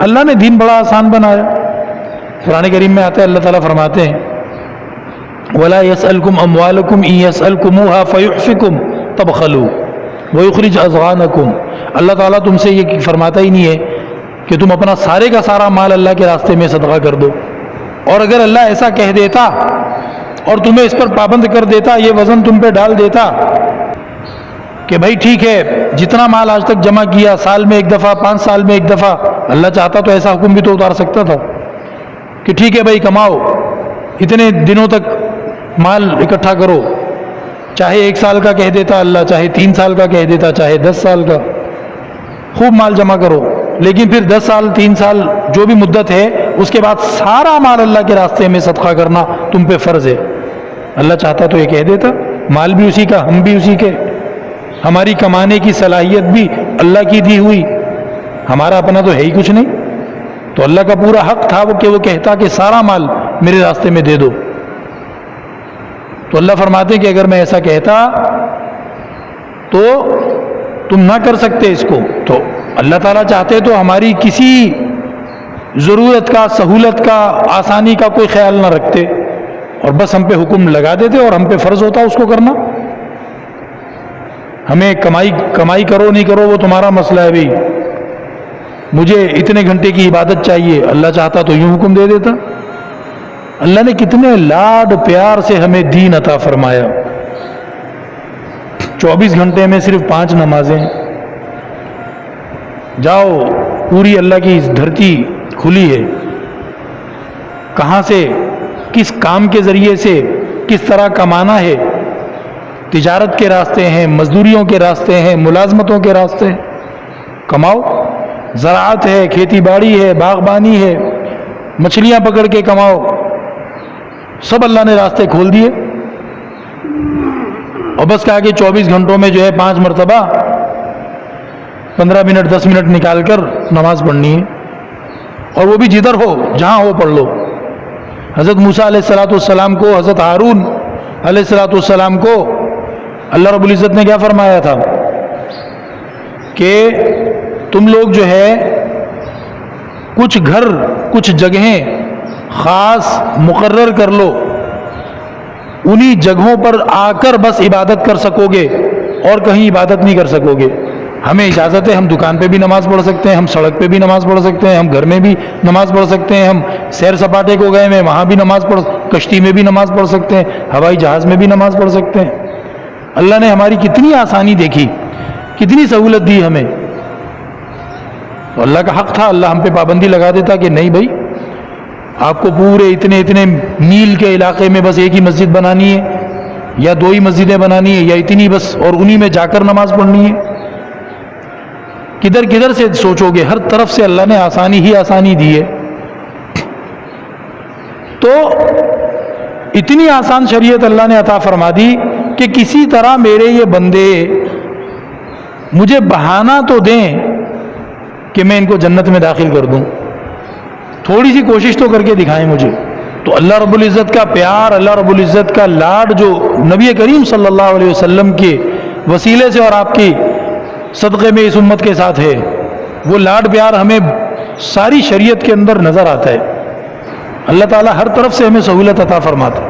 اللہ نے دین بڑا آسان بنایا. قرآن کریم میں آتا ہے، اللہ تعالیٰ فرماتے ہیں وَلَا يَسْأَلْكُمْ أَمْوَالَكُمْ إِن يَسْأَلْكُمُوهَا فَيُحْفِكُمْ تَبْخَلُوا وَيُخْرِجْ أَضْغَانَكُمْ. اللہ تعالیٰ تم سے یہ فرماتا ہی نہیں ہے کہ تم اپنا سارے کا سارا مال اللہ کے راستے میں صدقہ کر دو. اور اگر اللہ ایسا کہہ دیتا اور تمہیں اس پر پابند کر دیتا، یہ وزن تم پہ ڈال دیتا کہ بھائی ٹھیک ہے جتنا مال آج تک جمع کیا، سال میں ایک دفعہ، 5 سال میں ایک دفعہ، اللہ چاہتا تو ایسا حکم بھی تو اتار سکتا تھا کہ ٹھیک ہے بھائی کماؤ، اتنے دنوں تک مال اکٹھا کرو. چاہے 1 سال کا کہہ دیتا اللہ، چاہے 3 سال کا کہہ دیتا، چاہے 10 سال کا، خوب مال جمع کرو. لیکن پھر 10 سال 3 سال جو بھی مدت ہے، اس کے بعد سارا مال اللہ کے راستے میں صدقہ کرنا تم پہ فرض ہے. اللہ چاہتا تو یہ کہہ دیتا، مال بھی اسی کا، ہم بھی اسی کے، ہماری کمانے کی صلاحیت بھی اللہ کی دی ہوئی، ہمارا اپنا تو ہے ہی کچھ نہیں. تو اللہ کا پورا حق تھا کہ وہ کہتا کہ سارا مال میرے راستے میں دے دو. تو اللہ فرماتے کہ اگر میں ایسا کہتا تو تم نہ کر سکتے اس کو. تو اللہ تعالیٰ چاہتے تو ہماری کسی ضرورت کا، سہولت کا، آسانی کا کوئی خیال نہ رکھتے اور بس ہم پہ حکم لگا دیتے اور ہم پہ فرض ہوتا اس کو کرنا. ہمیں کمائی کرو نہیں کرو وہ تمہارا مسئلہ ہے بھائی، مجھے اتنے گھنٹے کی عبادت چاہیے. اللہ چاہتا تو یوں حکم دے دیتا. اللہ نے کتنے لاڈ پیار سے ہمیں دین عطا فرمایا. 24 گھنٹے میں صرف 5 نمازیں. جاؤ، پوری اللہ کی دھرتی کھلی ہے، کہاں سے، کس کام کے ذریعے سے، کس طرح کمانا ہے. تجارت کے راستے ہیں، مزدوریوں کے راستے ہیں، ملازمتوں کے راستے ہیں، کماؤ. زراعت ہے، کھیتی باڑی ہے، باغبانی ہے، مچھلیاں پکڑ کے کماؤ. سب اللہ نے راستے کھول دیے. اور بس کہا کہ 24 گھنٹوں میں جو ہے 5 مرتبہ 15 منٹ 10 منٹ نکال کر نماز پڑھنی ہے، اور وہ بھی جدھر ہو جہاں ہو پڑھ لو. حضرت موسیٰ علیہ السلام کو، حضرت ہارون علیہ السلام کو اللہ رب العزت نے کیا فرمایا تھا کہ تم لوگ جو ہے کچھ گھر، کچھ جگہیں خاص مقرر کر لو، انہی جگہوں پر آ کر بس عبادت کر سکو گے اور کہیں عبادت نہیں کر سکو گے. ہمیں اجازت ہے، ہم دکان پہ بھی نماز پڑھ سکتے ہیں، ہم سڑک پہ بھی نماز پڑھ سکتے ہیں، ہم گھر میں بھی نماز پڑھ سکتے ہیں، ہم سیر سپاٹے کو گئے میں وہاں بھی نماز پڑھ، کشتی میں بھی نماز پڑھ سکتے ہیں، ہوائی جہاز میں بھی نماز پڑھ سکتے ہیں. اللہ نے ہماری کتنی آسانی دیکھی، کتنی سہولت دی ہمیں. تو اللہ کا حق تھا، اللہ ہم پہ پابندی لگا دیتا کہ نہیں بھائی، آپ کو پورے اتنے میل کے علاقے میں بس ایک ہی مسجد بنانی ہے، یا 2 ہی مسجدیں بنانی ہے، یا اتنی بس، اور انہی میں جا کر نماز پڑھنی ہے. کدھر سے سوچو گے، ہر طرف سے اللہ نے آسانی ہی آسانی دی ہے. تو اتنی آسان شریعت اللہ نے عطا فرما دی کہ کسی طرح میرے یہ بندے مجھے بہانہ تو دیں کہ میں ان کو جنت میں داخل کر دوں، تھوڑی سی کوشش تو کر کے دکھائیں مجھے. تو اللہ رب العزت کا پیار، اللہ رب العزت کا لاڈ جو نبی کریم صلی اللہ علیہ وسلم کے وسیلے سے اور آپ کی صدقے میں اس امت کے ساتھ ہے، وہ لاڈ پیار ہمیں ساری شریعت کے اندر نظر آتا ہے. اللہ تعالیٰ ہر طرف سے ہمیں سہولت عطا فرماتا ہے.